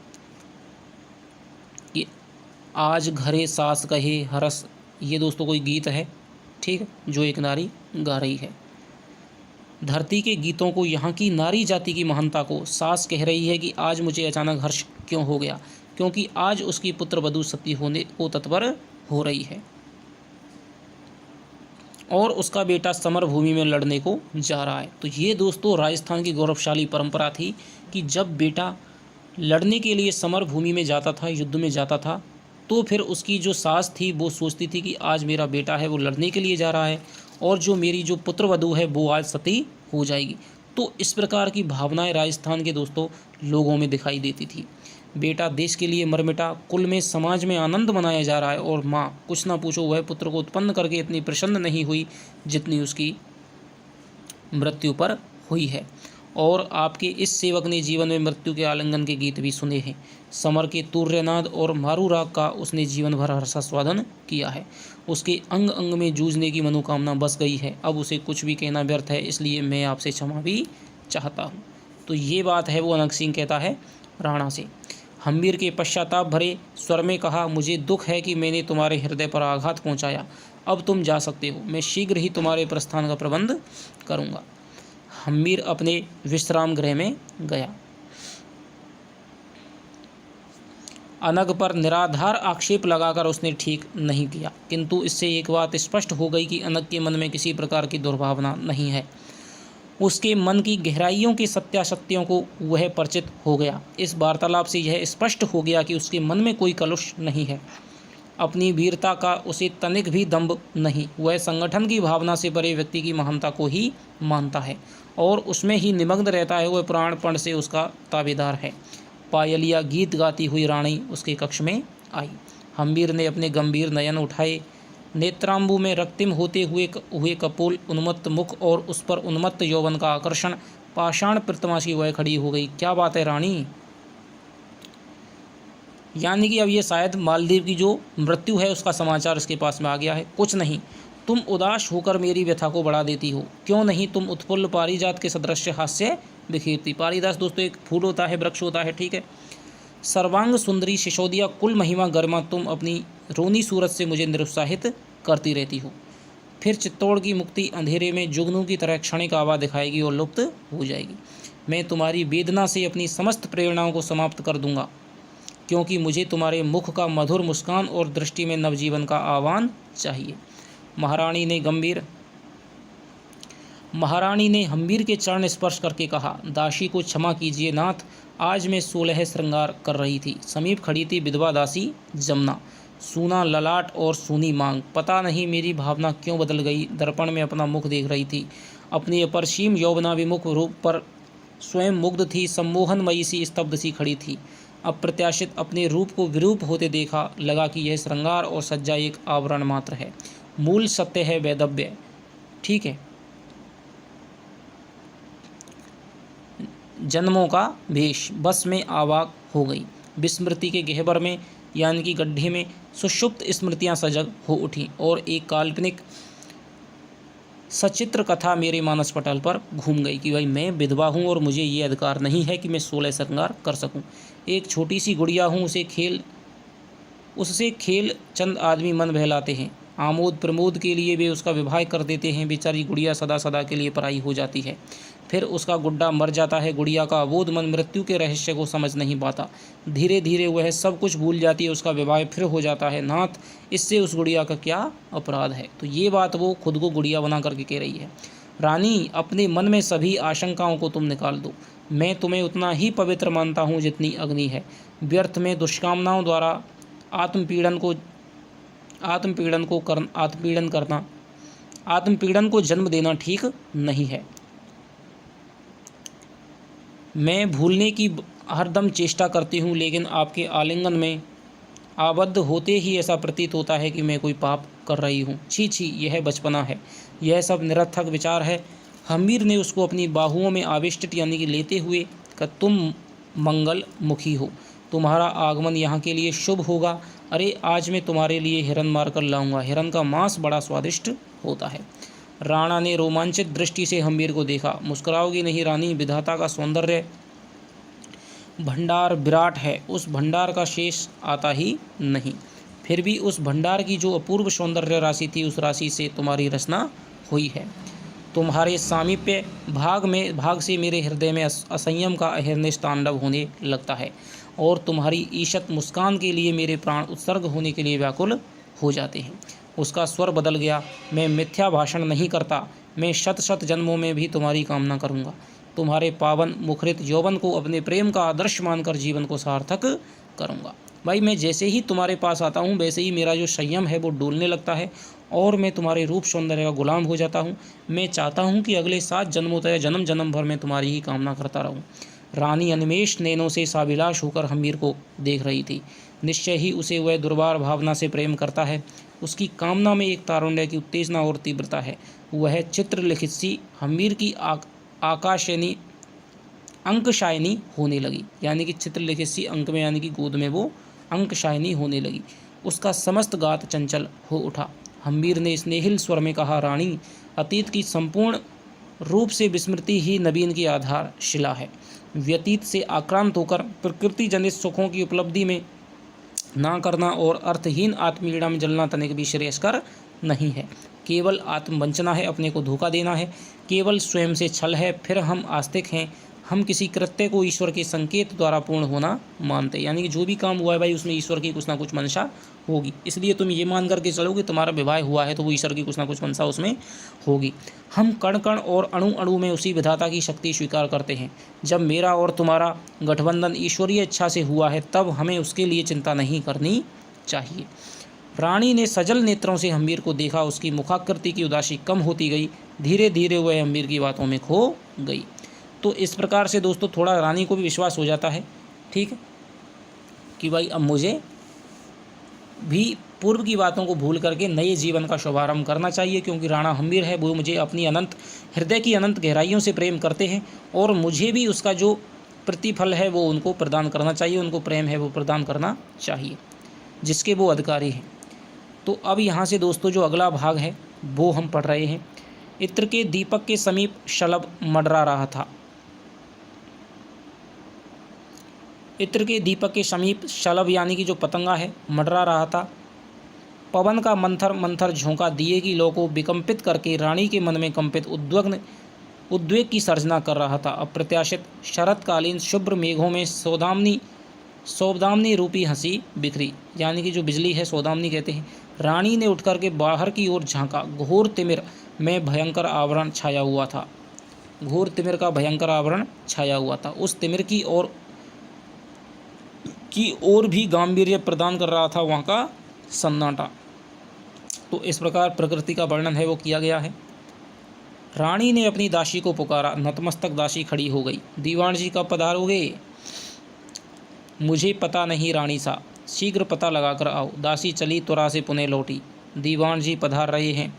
ये आज घरे सास कहे हरस, ये दोस्तों कोई गीत है, ठीक है, जो एक नारी गा रही है। धरती के गीतों को, यहाँ की नारी जाति की महानता को सास कह रही है कि आज मुझे अचानक हर्ष क्यों हो गया, क्योंकि आज उसकी पुत्र वधू सती होने को तत्पर हो रही है और उसका बेटा समर भूमि में लड़ने को जा रहा है। तो ये दोस्तों राजस्थान की गौरवशाली परंपरा थी कि जब बेटा लड़ने के लिए समर भूमि में जाता था, युद्ध में जाता था, तो फिर उसकी जो सास थी वो सोचती थी कि आज मेरा बेटा है वो लड़ने के लिए जा रहा है और जो मेरी जो पुत्र वधू है वो आज सती हो जाएगी। तो इस प्रकार की भावनाएं राजस्थान के दोस्तों लोगों में दिखाई देती थी। बेटा देश के लिए मर मिटा, कुल में समाज में आनंद मनाया जा रहा है, और माँ कुछ ना पूछो वह पुत्र को उत्पन्न करके इतनी प्रसन्न नहीं हुई जितनी उसकी मृत्यु पर हुई है। और आपके इस सेवक ने जीवन में मृत्यु के आलिंगन के गीत भी सुने हैं। समर के तूर्यनाद और मारू राग का उसने जीवन भर हर्षास्वादन किया है। उसके अंग अंग में जूझने की मनोकामना बस गई है। अब उसे कुछ भी कहना व्यर्थ है, इसलिए मैं आपसे क्षमा भी चाहता हूँ। तो ये बात है वो अनंग सिंह कहता है राणा से। हम्मीर के पश्चाताप भरे स्वर में कहा, मुझे दुख है कि मैंने तुम्हारे हृदय पर आघात पहुँचाया। अब तुम जा सकते हो, मैं शीघ्र ही तुम्हारे प्रस्थान का प्रबंध करूँगा। हम्मीर अपने विश्राम गृह में गया। अनग पर निराधार आक्षेप लगाकर उसने ठीक नहीं किया, किंतु इससे एक बात स्पष्ट हो गई कि अनग के मन में किसी प्रकार की दुर्भावना नहीं है। उसके मन की गहराइयों के सत्यासत्यों को वह परिचित हो गया। इस वार्तालाप से यह स्पष्ट हो गया कि उसके मन में कोई कलुष नहीं है। अपनी वीरता का उसे तनिक भी दंभ नहीं। वह संगठन की भावना से परे व्यक्ति की महानता को ही मानता है और उसमें ही निमग्न रहता है। वह प्राणपण से उसका ताबेदार है। पायलिया गीत गाती हुई रानी उसके कक्ष में आई। हम्मीर ने अपने गंभीर नयन उठाए। नेत्रांबु में रक्तिम होते हुए कपोल, उन्मत्त मुख और उस पर उन्मत्त यौवन का आकर्षण, पाषाण प्रतिमा सी वह खड़ी हो गई। क्या बात है रानी? यानी कि अब ये शायद मालदीव की जो मृत्यु है उसका समाचार इसके पास में आ गया है। कुछ नहीं, तुम उदास होकर मेरी व्यथा को बढ़ा देती हो। क्यों नहीं तुम उत्फुल्ल पारिजात के सदृश हास्य बिखेरती। पारिजात दोस्तों एक फूल होता है, वृक्ष होता है, ठीक है। सर्वांग सुंदरी सिसोदिया कुल महिमा गरिमा, तुम अपनी रोनी सूरत से मुझे निरुत्साहित करती रहती हो। फिर चित्तौड़ की मुक्ति अंधेरे में जुगनू की तरह क्षणिक आवा दिखाएगी और लुप्त हो जाएगी। मैं तुम्हारी वेदना से अपनी समस्त प्रेरणाओं को समाप्त कर दूंगा, क्योंकि मुझे तुम्हारे मुख का मधुर मुस्कान और दृष्टि में नवजीवन का आह्वान चाहिए। महारानी ने हम्मीर के चरण स्पर्श करके कहा, दासी को क्षमा कीजिए नाथ, आज मैं 16 श्रृंगार कर रही थी। समीप खड़ी थी विधवा दासी जमुना, सूना ललाट और सूनी मांग। पता नहीं मेरी भावना क्यों बदल गई। दर्पण में अपना मुख देख रही थी। अपनी अपरसीम यौवनाभिमुख रूप पर स्वयं मुग्ध थी। सम्मोहनमयी सी स्तब्ध सी खड़ी थी। अप्रत्याशित अपने रूप को विरूप होते देखा। लगा कि यह श्रृंगार और सज्जा एक आवरण मात्र है, मूल सत्य है वैदव्य, ठीक है, जन्मों का भेष। बस में आवाक हो गई। विस्मृति के गहवर में यानी कि गड्ढे में सुषुप्त स्मृतियां सजग हो उठी और एक काल्पनिक सचित्र कथा मेरे मानस पटल पर घूम गई कि भाई मैं विधवा हूँ और मुझे ये अधिकार नहीं है कि मैं 16 श्रृंगार कर सकूँ। एक छोटी सी गुड़िया हूँ, उससे खेल चंद आदमी मन बहलाते हैं। आमोद प्रमोद के लिए वे उसका विवाह कर देते हैं। बेचारी गुड़िया सदा सदा के लिए पराई हो जाती है। फिर उसका गुड्डा मर जाता है। गुड़िया का अबोध मन मृत्यु के रहस्य को समझ नहीं पाता। धीरे धीरे वह सब कुछ भूल जाती है। उसका विवाह फिर हो जाता है। नाथ, इससे उस गुड़िया का क्या अपराध है? तो ये बात वो खुद को गुड़िया बना करके कह रही है। रानी, अपने मन में सभी आशंकाओं को तुम निकाल दो। मैं तुम्हें उतना ही पवित्र मानता हूँ जितनी अग्नि है। व्यर्थ में दुष्कामनाओं द्वारा आत्मपीड़न को जन्म देना ठीक नहीं है। मैं भूलने की हरदम चेष्टा करती हूँ, लेकिन आपके आलिंगन में आबद्ध होते ही ऐसा प्रतीत होता है कि मैं कोई पाप कर रही हूँ। छी छी, यह बचपना है, यह सब निरर्थक विचार है। हम्मीर ने उसको अपनी बाहुओं में आविष्टित यानी कि लेते हुए कि तुम मंगल मुखी हो, तुम्हारा आगमन यहाँ के लिए शुभ होगा। अरे, आज मैं तुम्हारे लिए हिरन मार कर लाऊंगा। हिरन का मांस बड़ा स्वादिष्ट होता है। राणा ने रोमांचित दृष्टि से हम्मीर को देखा। मुस्कुराओगी नहीं रानी, विधाता का सौंदर्य भंडार विराट है, उस भंडार का शेष आता ही नहीं। फिर भी उस भंडार की जो अपूर्व सौंदर्य राशि थी, उस राशि से तुम्हारी रचना हुई है। तुम्हारे सामीप्य भाग से मेरे हृदय में असंयम का अहिर्निश तांडव होने लगता है और तुम्हारी ईशत मुस्कान के लिए मेरे प्राण उत्सर्ग होने के लिए व्याकुल हो जाते हैं। उसका स्वर बदल गया। मैं मिथ्या भाषण नहीं करता। मैं शत शत जन्मों में भी तुम्हारी कामना करूँगा। तुम्हारे पावन मुखरित यौवन को अपने प्रेम का आदर्श मानकर जीवन को सार्थक करूँगा। भाई, मैं जैसे ही तुम्हारे पास आता हूँ वैसे ही मेरा जो संयम है वो डोलने लगता है और मैं तुम्हारे रूप सौंदर्य का गुलाम हो जाता हूँ। मैं चाहता हूँ कि अगले 7 जन्मों तक जन्म जन्म भर में तुम्हारी ही कामना करता रहूँ। रानी अनिमेष नैनों से साभिलाष होकर हम्मीर को देख रही थी। निश्चय ही उसे वह दुर्बार भावना से प्रेम करता है। उसकी कामना में एक तारुण्य की उत्तेजना और तीव्रता है। वह चित्रलिखित सी हम्मीर की आकाशयनी अंकशायनी होने लगी, यानी कि चित्रलिखित सी अंक में यानी कि गोद में वो अंकशायनी होने लगी। उसका समस्त गात चंचल हो उठा। हम्मीर ने स्नेहिल स्वर में कहा, रानी, अतीत की संपूर्ण रूप से विस्मृति ही नवीन की आधार शिला है। व्यतीत से आक्रांत होकर प्रकृति जनित सुखों की उपलब्धि में ना करना और अर्थहीन आत्मीड़ा में जलना तनिक भी श्रेयस्कर नहीं है। केवल आत्मवंचना है, अपने को धोखा देना है, केवल स्वयं से छल है। फिर हम आस्तिक हैं, हम किसी कृत्य को ईश्वर के संकेत द्वारा पूर्ण होना मानते हैं, यानी कि जो भी काम हुआ है भाई उसमें ईश्वर की कुछ ना कुछ मंशा होगी। इसलिए तुम ये मान करके चलो कि तुम्हारा विवाह हुआ है तो वो ईश्वर की कुछ ना कुछ मंशा उसमें होगी। हम कण कण और अणु अणु में उसी विधाता की शक्ति स्वीकार करते हैं। जब मेरा और तुम्हारा गठबंधन ईश्वरीय इच्छा से हुआ है तब हमें उसके लिए चिंता नहीं करनी चाहिए। रानी ने सजल नेत्रों से हम्मीर को देखा। उसकी मुखाकृति की उदासी कम होती गई। धीरे धीरे वह हम्मीर की बातों में खो गई। तो इस प्रकार से दोस्तों थोड़ा रानी को भी विश्वास हो जाता है, ठीक है, कि भाई अब मुझे भी पूर्व की बातों को भूल करके नए जीवन का शुभारंभ करना चाहिए, क्योंकि राणा हम्मीर है वो मुझे अपनी अनंत हृदय की अनंत गहराइयों से प्रेम करते हैं और मुझे भी उसका जो प्रतिफल है वो उनको प्रदान करना चाहिए, उनको प्रेम है वो प्रदान करना चाहिए जिसके वो अधिकारी हैं। तो अब यहाँ से दोस्तों जो अगला भाग है वो हम पढ़ रहे हैं। इत्र के दीपक के समीप शलभ मंडरा रहा था। इत्र के दीपक के समीप शलभ यानी कि जो पतंगा है मंडरा रहा था। पवन का मंथर मंथर झोंका दिए की लौ को विकम्पित करके रानी के मन में कंपित उद्वेग की सर्जना कर रहा था। अप्रत्याशित शरतकालीन शुभ्र मेघों में सौदामिनी रूपी हंसी बिखरी, यानी कि जो बिजली है सौदामिनी कहते हैं। रानी ने उठकर के बाहर की ओर झांका। घोर तिमिर में भयंकर आवरण छाया हुआ था। घोर तिमिर का भयंकर आवरण छाया हुआ था। उस तिमिर की ओर भी गांभीर्य प्रदान कर रहा था वहाँ का सन्नाटा। तो इस प्रकार प्रकृति का वर्णन है वो किया गया है। रानी ने अपनी दासी को पुकारा। नतमस्तक दासी खड़ी हो गई। दीवान जी कब पधारोगे? मुझे पता नहीं रानी सा, शीघ्र पता लगा कर आओ। दासी चली त्वरा से पुनः लौटी। दीवान जी पधार रहे हैं।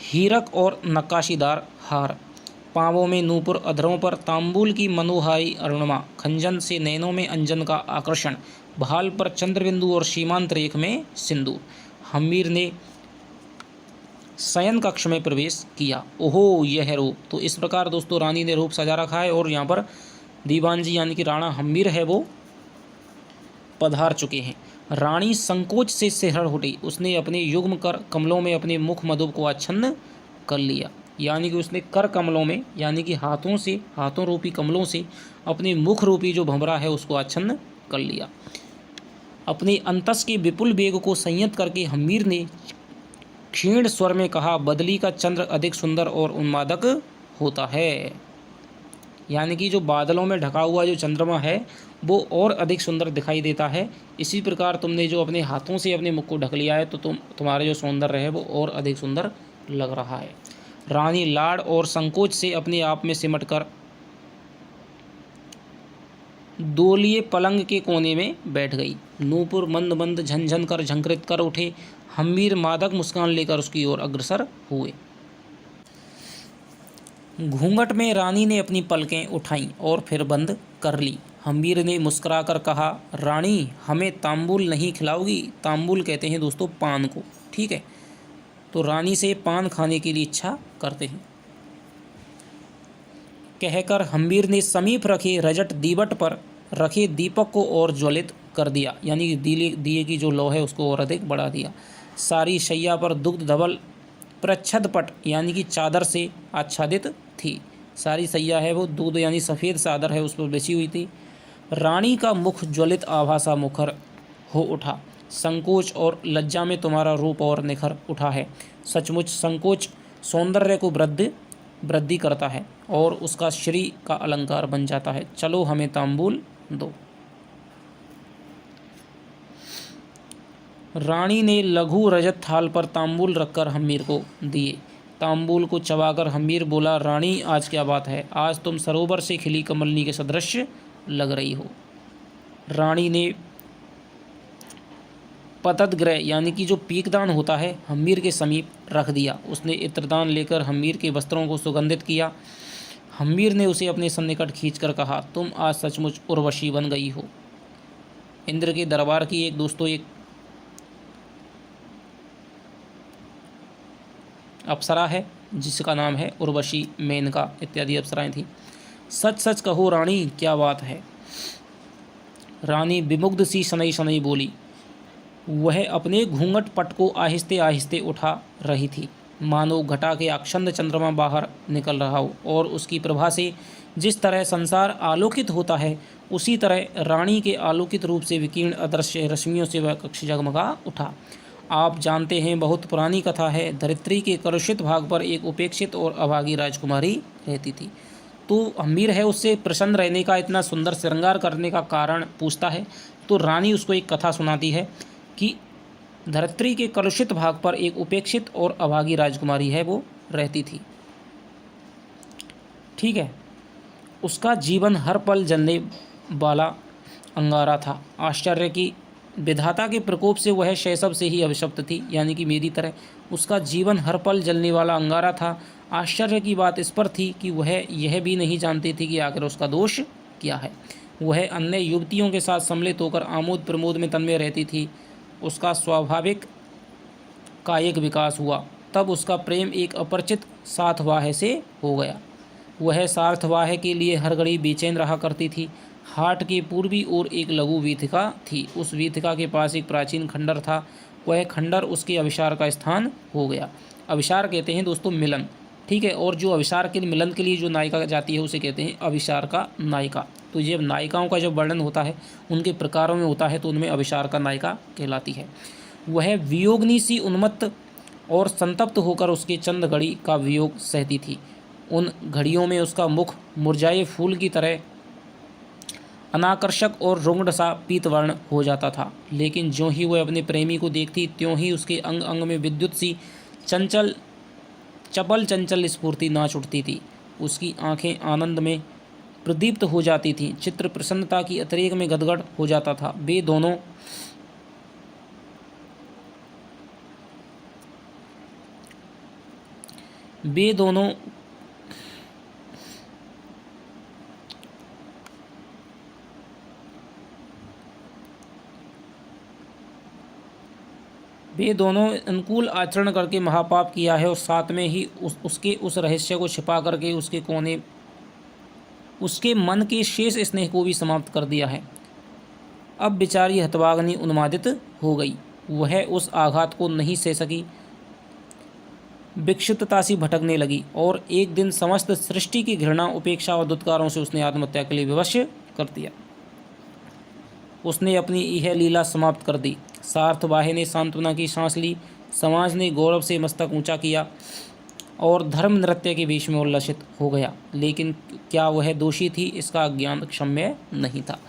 हीरक और नक्काशीदार हार, पाँवों में नूपुर, अधरों पर तांबूल की मनोहारी अरुणिमा, खंजन से नैनों में अंजन का आकर्षण, भाल पर चंद्रबिंदु और सीमांत रेख में सिंदूर। हम्मीर ने शयन कक्ष में प्रवेश किया। ओहो यह रूप। तो इस प्रकार दोस्तों रानी ने रूप सजा रखा है और यहाँ पर दीवान जी यानी कि राणा हम्मीर है वो पधार चुके हैं। रानी संकोच से सिहर उठी। उसने अपने युग्म कर कमलों में अपने मुख मधुप को आच्छन्न कर लिया, यानी कि उसने कर कमलों में यानी कि हाथों रूपी कमलों से अपने मुख रूपी जो भंवरा है उसको आच्छन्न कर लिया। अपने अंतस के विपुल वेग को संयत करके हम्मीर ने क्षीण स्वर में कहा, बदली का चंद्र अधिक सुंदर और उन्मादक होता है, यानी कि जो बादलों में ढका हुआ जो चंद्रमा है वो और अधिक सुंदर दिखाई देता है। इसी प्रकार तुमने जो अपने हाथों से अपने मुख को ढक लिया है तो तुम्हारा जो सौंदर्य है वो और अधिक सुंदर लग रहा है। रानी लाड़ और संकोच से अपने आप में सिमट कर दोलिए पलंग के कोने में बैठ गई। नूपुर मंद मंद झनझन कर झंकृत कर उठे। हम्मीर मादक मुस्कान लेकर उसकी ओर अग्रसर हुए। घूंघट में रानी ने अपनी पलकें उठाईं और फिर बंद कर ली। हम्मीर ने मुस्कुराकर कहा, रानी हमें तांबूल नहीं खिलाओगी? तांबूल कहते हैं दोस्तों पान को, ठीक है। तो रानी से पान खाने की लिए इच्छा करते हैं। कहकर हम्मीर ने समीप रखे रजट दीवट पर रखे दीपक को और ज्वलित कर दिया, यानी कि दिए की जो लौ है उसको और अधिक बढ़ा दिया। सारी शैया पर दुग्ध धवल प्रच्छद पट यानी कि चादर से आच्छादित थी। सारी शैया है वो दूध यानी सफ़ेद चादर है उस पर बिछी हुई थी। रानी का मुख ज्वलित आभा सा मुखर हो उठा। संकोच और लज्जा में तुम्हारा रूप और निखर उठा है। सचमुच संकोच सौंदर्य को वृद्धि करता है और उसका श्री का अलंकार बन जाता है। चलो हमें तांबूल दो। रानी ने लघु रजत थाल पर तांबूल रखकर हम्मीर को दिए। तांबूल को चबाकर हम्मीर बोला, रानी आज क्या बात है, आज तुम सरोवर से खिली कमलनी के सदृश लग रही हो। रानी ने पतद्ग्रह यानी कि जो पीकदान होता है हम्मीर के समीप रख दिया। उसने इत्रदान लेकर हम्मीर के वस्त्रों को सुगंधित किया। हम्मीर ने उसे अपने सन्निकट खींचकर कहा, तुम आज सचमुच उर्वशी बन गई हो। इंद्र के दरबार की एक अप्सरा है जिसका नाम है उर्वशी, मेनका इत्यादि अप्सराएं थीं। सच सच कहो रानी, क्या बात है। रानी विमुग्ध सी शनई शनई बोली। वह अपने घूंघट पट को आहिस्ते आहिस्ते उठा रही थी, मानो घटा के अक्षंद चंद्रमा बाहर निकल रहा हो, और उसकी प्रभा से जिस तरह संसार आलोकित होता है उसी तरह रानी के आलोकित रूप से विकीर्ण अदृश्य रश्मियों से वह कक्ष जगमगा उठा। आप जानते हैं, बहुत पुरानी कथा है, धरित्री के कलुषित भाग पर एक उपेक्षित और अभागी राजकुमारी रहती थी। तो हम्मीर है उससे प्रसन्न रहने का, इतना सुंदर श्रृंगार करने का कारण पूछता है। तो रानी उसको एक कथा सुनाती है कि धरित्री के कलुषित भाग पर एक उपेक्षित और अभागी राजकुमारी है, वो रहती थी। ठीक है। उसका जीवन हर पल जलने वाला अंगारा था। आश्चर्य की विधाता के प्रकोप से वह शैशव से ही अभिशप्त थी, यानी कि मेरी तरह उसका जीवन हर पल जलने वाला अंगारा था। आश्चर्य की बात इस पर थी कि वह यह भी नहीं जानती थी कि आखिर उसका दोष क्या है। वह अन्य युवतियों के साथ सम्मिलित होकर आमोद प्रमोद में तन्मय रहती थी। उसका स्वाभाविक कायिक विकास हुआ, तब उसका प्रेम एक अपरिचित सार्थवाह से हो गया। वह सार्थवाह के लिए हर घड़ी बेचैन रहा करती थी। हाट के पूर्वी ओर एक लघु वीथिका थी। उस वीथिका के पास एक प्राचीन खंडर था। वह खंडर उसके अभिसार का स्थान हो गया। अभिसार कहते हैं दोस्तों मिलन, ठीक है। और जो अभिसार के मिलन के लिए जो नायिका जाती है उसे कहते हैं अभिसार का नायिका। तो जब नायिकाओं का जब वर्णन होता है उनके प्रकारों में होता है तो उनमें अभिसार का नायिका कहलाती है। वह वियोगनी सी उन्मत्त और संतप्त होकर उसके चंद घड़ी का वियोग सहती थी। उन घड़ियों में उसका मुख मुरझाए फूल की तरह अनाकर्षक और रुग्ण सा पीतवर्ण हो जाता था, लेकिन ज्यों ही वह अपने प्रेमी को देखती त्यों ही उसके अंग अंग में विद्युत सी चपल चंचल स्फूर्ति नाच उठती थी। उसकी आंखें आनंद में प्रदीप्त हो जाती थीं। चित्र प्रसन्नता की अतिरेक में गदगद हो जाता था। वे दोनों अनुकूल आचरण करके महापाप किया है और साथ में ही उसके उस रहस्य को छिपा करके उसके मन के शेष स्नेह को भी समाप्त कर दिया है। अब बेचारी हतभागिनी उन्मादित हो गई। वह उस आघात को नहीं सह सकी, विक्षिप्तता सी भटकने लगी और एक दिन समस्त सृष्टि की घृणा, उपेक्षा और दुत्कारों से उसने आत्महत्या के लिए विवश कर दिया। उसने अपनी यह लीला समाप्त कर दी। सार्थवाह ने सांत्वना की सांस ली। समाज ने गौरव से मस्तक ऊंचा किया और धर्म नृत्य के बीच में उल्लसित हो गया। लेकिन क्या वह दोषी थी? इसका ज्ञान क्षम्य नहीं था।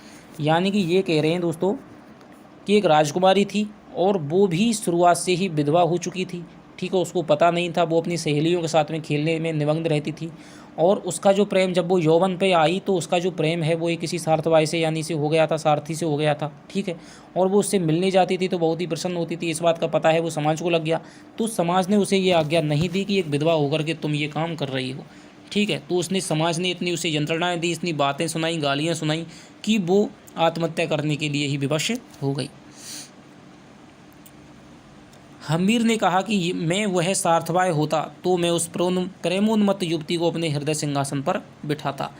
यानी कि ये कह रहे हैं दोस्तों कि एक राजकुमारी थी और वो भी शुरुआत से ही विधवा हो चुकी थी, ठीक है। उसको पता नहीं था, वो अपनी सहेलियों के साथ में खेलने में निमग्न रहती थी और उसका जो प्रेम जब वो यौवन पे आई तो उसका जो प्रेम है वो एक किसी सार्थवाही से यानी से हो गया था, सारथी से हो गया था, ठीक है। और वो उससे मिलने जाती थी तो बहुत ही प्रसन्न होती थी। इस बात का पता है वो समाज को लग गया, तो समाज ने उसे ये आज्ञा नहीं दी कि एक विधवा होकर के तुम ये काम कर रही हो, ठीक है। तो उसने समाज ने इतनी उसे यंत्रणाएँ दी, इतनी बातें सुनाई, गालियाँ सुनाई कि वो आत्महत्या करने के लिए ही विवश हो गई। हम्मीर ने कहा कि मैं वह सार्थवाह होता तो मैं उस प्रेमोन्मत्त युवती को अपने हृदय सिंहासन पर बिठाता।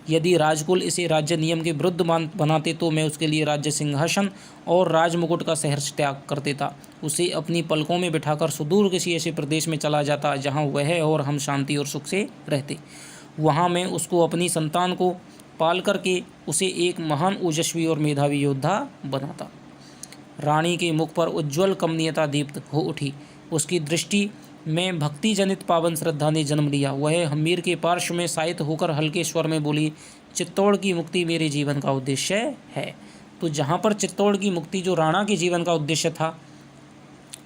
यदि राजकुल इसे राज्य नियम के विरुद्ध बनाते तो मैं उसके लिए राज्य सिंहासन और राजमुकुट का सहर्ष त्याग कर देता। उसे अपनी पलकों में बिठाकर सुदूर किसी ऐसे प्रदेश में चला जाता जहाँ वह और हम शांति और सुख से रहते। वहाँ मैं उसको अपनी संतान को पाल करके उसे एक महान ओजस्वी और मेधावी योद्धा बनाता। रानी के मुख पर उज्ज्वल कमनीयता दीप्त हो उठी। उसकी दृष्टि में भक्ति जनित पावन श्रद्धा ने जन्म लिया। वह हम्मीर के पार्श्व में शायित होकर हल्के स्वर में बोली, चित्तौड़ की मुक्ति मेरे जीवन का उद्देश्य है। तो जहाँ पर चित्तौड़ की मुक्ति जो राणा के जीवन का उद्देश्य था,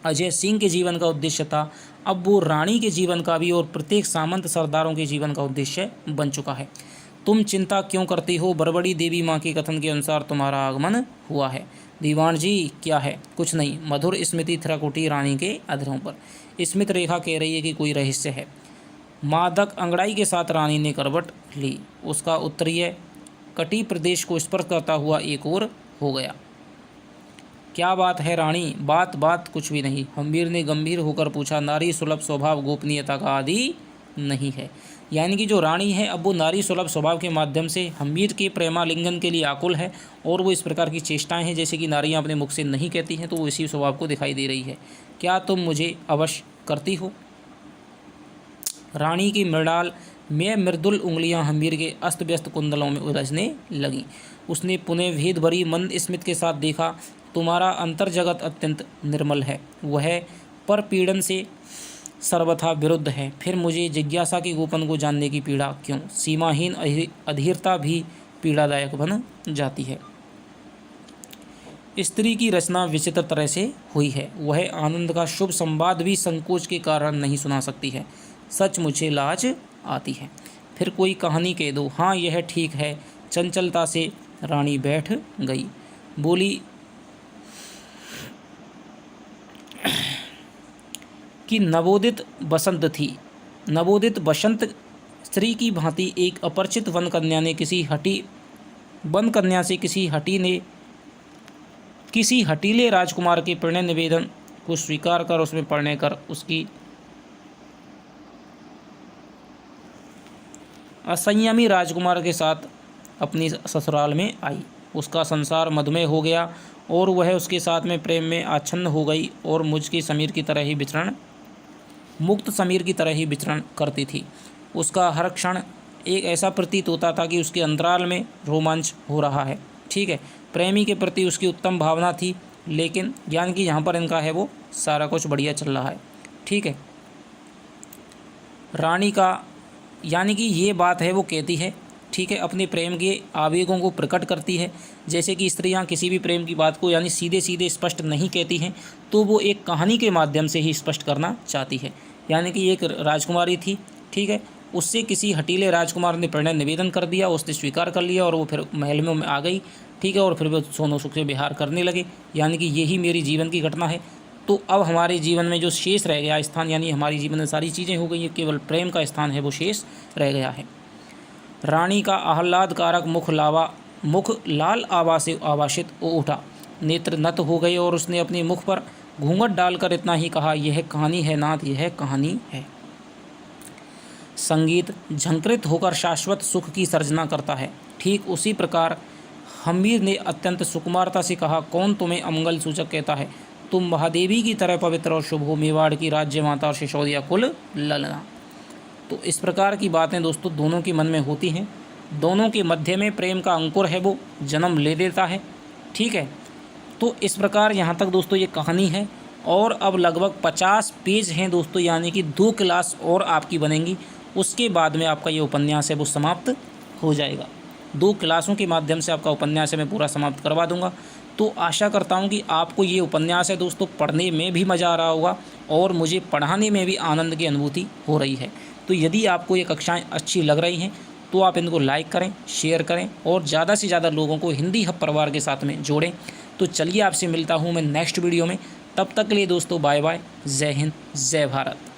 अजय सिंह के जीवन का उद्देश्य था, अब वो रानी के जीवन का भी और प्रत्येक सामंत सरदारों के जीवन का उद्देश्य बन चुका है। तुम चिंता क्यों करती हो? बड़बड़ी देवी माँ के कथन के अनुसार तुम्हारा आगमन हुआ है। दीवान जी क्या है? कुछ नहीं। मधुर स्मृति थिरक उठी रानी के अधरों पर। स्मित रेखा कह रही है कि कोई रहस्य है। मादक अंगड़ाई के साथ रानी ने करवट ली। उसका उत्तरीय कटी प्रदेश को स्पर्श करता हुआ एक और हो गया। क्या बात है रानी? बात कुछ भी नहीं। हम्बीर ने गंभीर होकर पूछा। नारी सुलभ स्वभाव गोपनीयता का आदि नहीं है। यानी कि जो रानी है अब वो नारी सुलभ स्वभाव के माध्यम से हम्बीर के प्रेमालिंगन के लिए आकुल है और वो इस प्रकार की चेष्टाएं हैं जैसे कि नारियां अपने मुख से नहीं कहती हैं, तो वो इसी स्वभाव को दिखाई दे रही है। क्या तुम मुझे अवश्य करती हो? रानी की मृणाल में मृदुल उंगलियां हम्बीर के अस्त व्यस्त कुंडलों में उलझने लगीं। उसने पुनः भेद भरी मंद स्मित के साथ देखा। तुम्हारा अंतर जगत अत्यंत निर्मल है, वह पर पीड़न से सर्वथा विरुद्ध है। फिर मुझे जिज्ञासा के गोपन को जानने की पीड़ा क्यों? सीमाहीन अधीरता भी पीड़ादायक बन जाती है। स्त्री की रचना विचित्र तरह से हुई है। वह आनंद का शुभ संवाद भी संकोच के कारण नहीं सुना सकती है। सच मुझे लाज आती है। फिर कोई कहानी कह दो। हाँ यह ठीक है। चंचलता से रानी बैठ गई। बोली कि नवोदित बसंत थी। नवोदित बसंत स्त्री की भांति एक अपरिचित वन कन्या से किसी हटीले राजकुमार के प्रणय निवेदन को स्वीकार कर उसमें पढ़ने कर उसकी असंयमी राजकुमार के साथ अपनी ससुराल में आई। उसका संसार मधुमेह हो गया और वह उसके साथ में प्रेम में आच्छन्न हो गई और मुक्त समीर की तरह ही विचरण करती थी। उसका हर क्षण एक ऐसा प्रतीत होता था कि उसके अंतराल में रोमांच हो रहा है। ठीक है, प्रेमी के प्रति उसकी उत्तम भावना थी, लेकिन ज्ञान की यहाँ पर इनका है वो सारा कुछ बढ़िया चल रहा है। ठीक है, रानी का यानी कि ये बात है वो कहती है। ठीक है, अपने प्रेम के आवेगों को प्रकट करती है। जैसे कि स्त्रियां किसी भी प्रेम की बात को यानी सीधे सीधे स्पष्ट नहीं कहती हैं, तो वो एक कहानी के माध्यम से ही स्पष्ट करना चाहती है। यानी कि एक राजकुमारी थी, ठीक है, उससे किसी हटीले राजकुमार ने प्रणय निवेदन कर दिया, उसने स्वीकार कर लिया और वो फिर महल में आ गई। ठीक है, और फिर वो सोनो सुख से विहार करने लगे। यानी कि यही मेरी जीवन की घटना है। तो अब हमारे जीवन में जो शेष रह गया स्थान, यानी हमारी जीवन में सारी चीज़ें हो गई हैं, केवल प्रेम का स्थान है वो शेष रह गया है। रानी का आह्लादकारक मुख लाल आभा से आभाषित हो उठा। नेत्र नत हो गए और उसने अपने मुख पर घूंघट डालकर इतना ही कहा, यह कहानी है नाथ, यह कहानी है। संगीत झंकृत होकर शाश्वत सुख की सर्जना करता है। ठीक उसी प्रकार हम्बीर ने अत्यंत सुकुमारता से कहा, कौन तुम्हें अमंगल सूचक कहता है? तुम महादेवी की तरह पवित्र और शुभ हो, मेवाड़ की राज्य माता और सिसोदिया कुल ललना। तो इस प्रकार की बातें दोस्तों दोनों के मन में होती हैं। दोनों के मध्य में प्रेम का अंकुर है वो जन्म ले देता है। ठीक है, तो इस प्रकार यहाँ तक दोस्तों ये कहानी है। और अब लगभग 50 पेज हैं दोस्तों, यानी कि 2 क्लास और आपकी बनेंगी। उसके बाद में आपका ये उपन्यास है वो समाप्त हो जाएगा। 2 क्लासों के माध्यम से आपका उपन्यास है मैं पूरा समाप्त करवा दूंगा। तो आशा करता हूँ कि आपको ये उपन्यास है दोस्तों पढ़ने में भी मज़ा आ रहा होगा और मुझे पढ़ाने में भी आनंद की अनुभूति हो रही है। तो यदि आपको ये कक्षाएं अच्छी लग रही हैं तो आप इनको लाइक करें, शेयर करें और ज़्यादा से ज़्यादा लोगों को हिंदी हब परिवार के साथ में जोड़ें। तो चलिए आपसे मिलता हूँ मैं नेक्स्ट वीडियो में। तब तक के लिए दोस्तों बाय बाय। जय हिंद, जय भारत।